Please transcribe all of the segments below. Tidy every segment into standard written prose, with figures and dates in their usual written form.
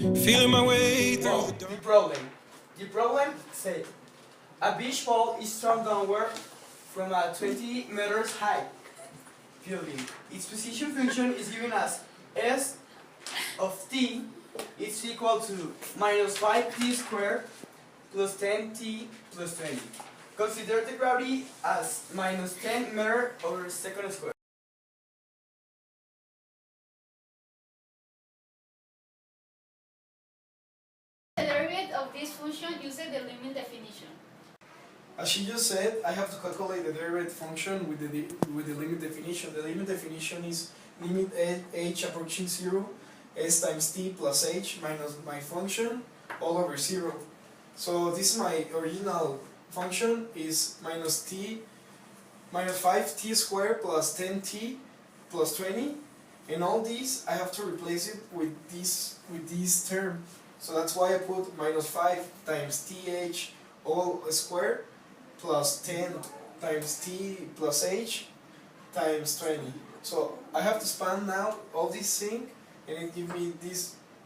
Feeling my way through Well, the the dark. problem. The problem said a beach ball is thrown downward from a 20 meters high building. Its position function is given as S of t is equal to minus 5t squared plus 10t plus 20. Consider the gravity as minus 10 meter over second squared. The derivative of this function uses the limit definition. As she just said, I have to calculate the derivative function with the limit definition. The limit definition is limit h approaching 0, s times t plus h minus my function all over 0. So this is my original function is minus 5t squared plus 10t plus 20, and all these I have to replace it with this term. So that's why I put minus 5 times th all squared plus 10 times t plus h times 20. So I have to span now all these things, and it give me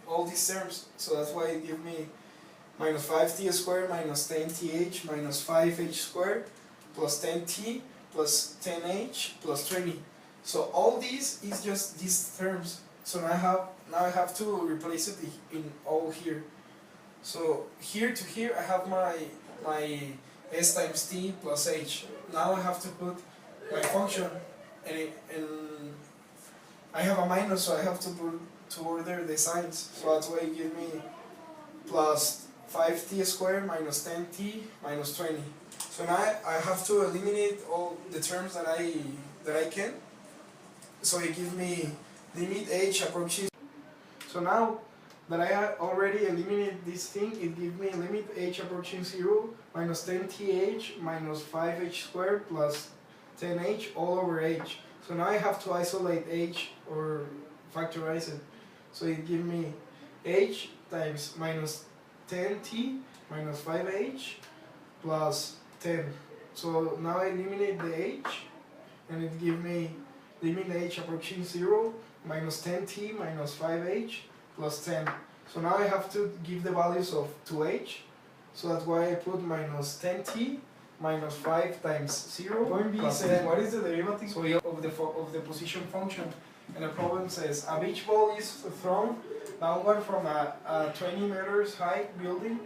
all these terms. So that's why it give me minus 5t squared minus 10th minus 5h squared plus 10t plus 10h plus 20. So all these is just these terms. So now I have to replace it in all here. So here to here I have my s times t plus h. Now I have to put my function, and I have a minus, so I have to order the signs. So that's why it gives me plus 5t squared minus 10t minus 20. So now I have to eliminate all the terms that I can. So it gives me limit h approaching. So now that I already eliminated this thing, it gives me limit h approaching 0 minus 10th minus 5h squared plus 10h all over h. So now I have to isolate h or factorize it. So it gives me h times minus 10t minus 5h plus 10. So now I eliminate the h, and it gives me limit h approaching 0 minus 10t minus 5h plus 10. So now I have to give the values of 2h. So that's why I put minus 10t minus 5 times 0. Point B says 10. What is the derivative of the position function? And the problem says a beach ball is thrown downward from a 20 meters high building.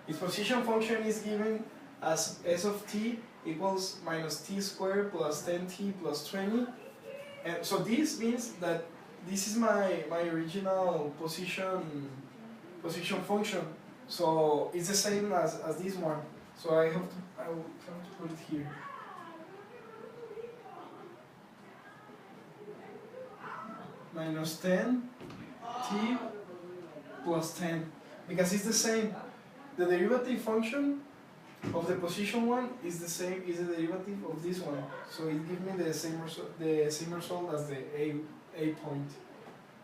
Its position function is given as s of t equals minus t squared plus 10t plus 20. And so this means that this is my original position function. So it's the same as this one. So I will have to put it here. Minus 10 t plus 10, because it's the same. The derivative function of the position one is the derivative of this one. So it gives me the same result as the a point.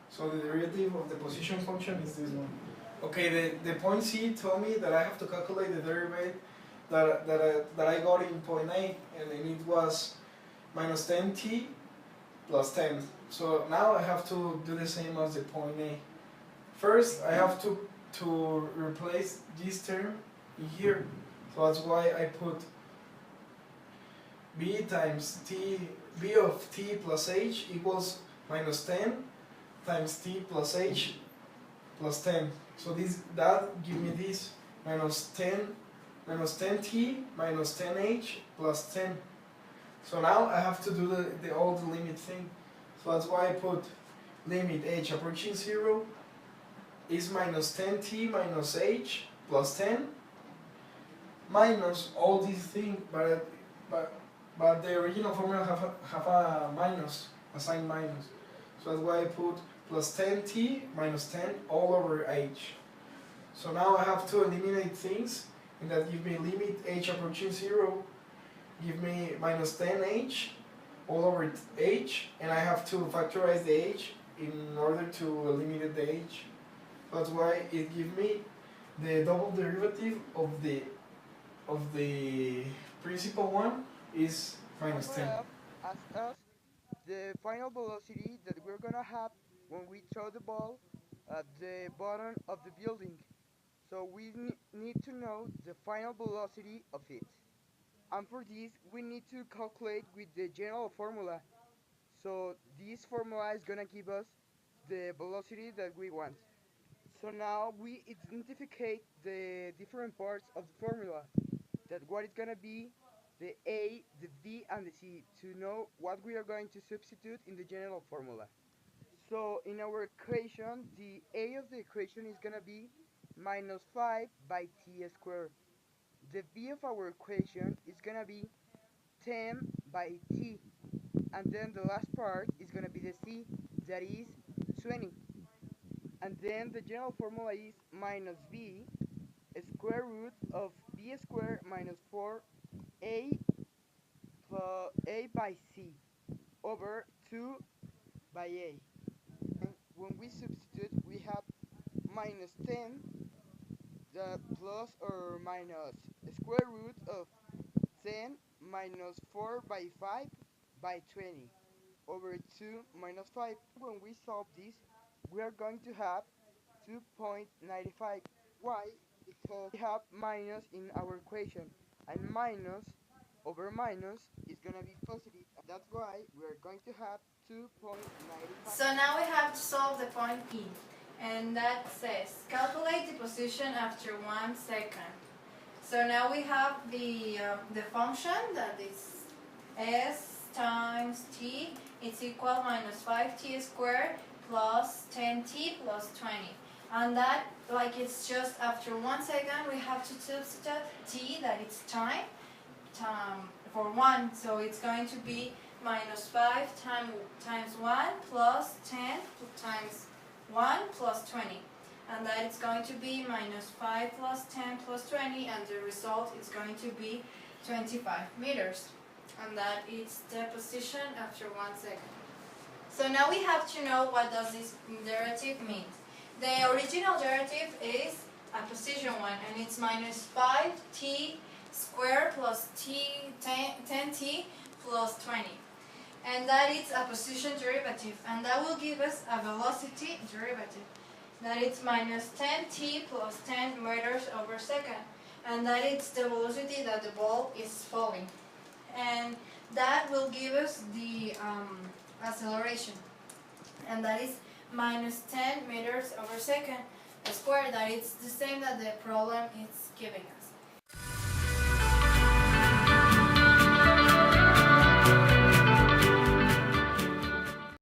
So the derivative of the position function is this one. Okay, the point C told me that I have to calculate the derivative that I got in point A, and then it was minus 10t plus 10. So now I have to do the same as the point A. First, I have to replace this term in here. So that's why I put b times b of t plus h equals minus 10 times t plus h plus 10. So that give me this minus 10t minus 10h plus 10. So now I have to do all the limit thing. So that's why I put limit h approaching 0 is minus 10t minus h plus 10 minus all these things, but the original formula have a minus, a sign minus. So that's why I put plus 10t minus 10 all over h. So now I have to eliminate things, and that give me limit h approaching 0, give me minus 10h all over h, and I have to factorize the h in order to eliminate the h. That's why it gives me the double derivative of the principal one is minus 10. As us the final velocity that we're gonna have when we throw the ball at the bottom of the building. So we need to know the final velocity of it. And for this, we need to calculate with the general formula. So this formula is gonna give us the velocity that we want. So now we identify the different parts of the formula. That what is gonna be the A, the B, and the C to know what we are going to substitute in the general formula. So in our equation, the A of the equation is gonna be minus 5 by t squared. The B of our equation is gonna be 10 by t, and then the last part is gonna be the C, that is 20. And then the general formula is minus B square root of B squared minus 4A plus A by C over 2 by A. And when we substitute, we have minus 10 the plus or minus square root of 10 minus 4 by 5 by 20 over 2 minus 5. When we solve this, we are going to have 2.95. Why? Because we have minus in our equation, and minus over minus is going to be positive. That's why we are going to have 2.95. So now we have to solve the point E. And that says, calculate the position after 1 second. So now we have the function that is s times t. It's equal minus 5t squared plus 10t plus 20. And that, like it's just after 1 second, we have to substitute t, that it's time for 1. So it's going to be minus 5 times 1 plus 10 times 1 plus 20. And that is going to be minus 5 plus 10 plus 20, and the result is going to be 25 meters. And that is the position after 1 second. So now we have to know what does this derivative mean. The original derivative is a position one, and it's minus 5t squared plus 10t plus 20. And that is a position derivative, and that will give us a velocity derivative. That is minus 10t plus 10 meters over second. And that is the velocity that the ball is falling. And that will give us the acceleration. And that is minus 10 meters over second squared. That is the same that the problem is giving us.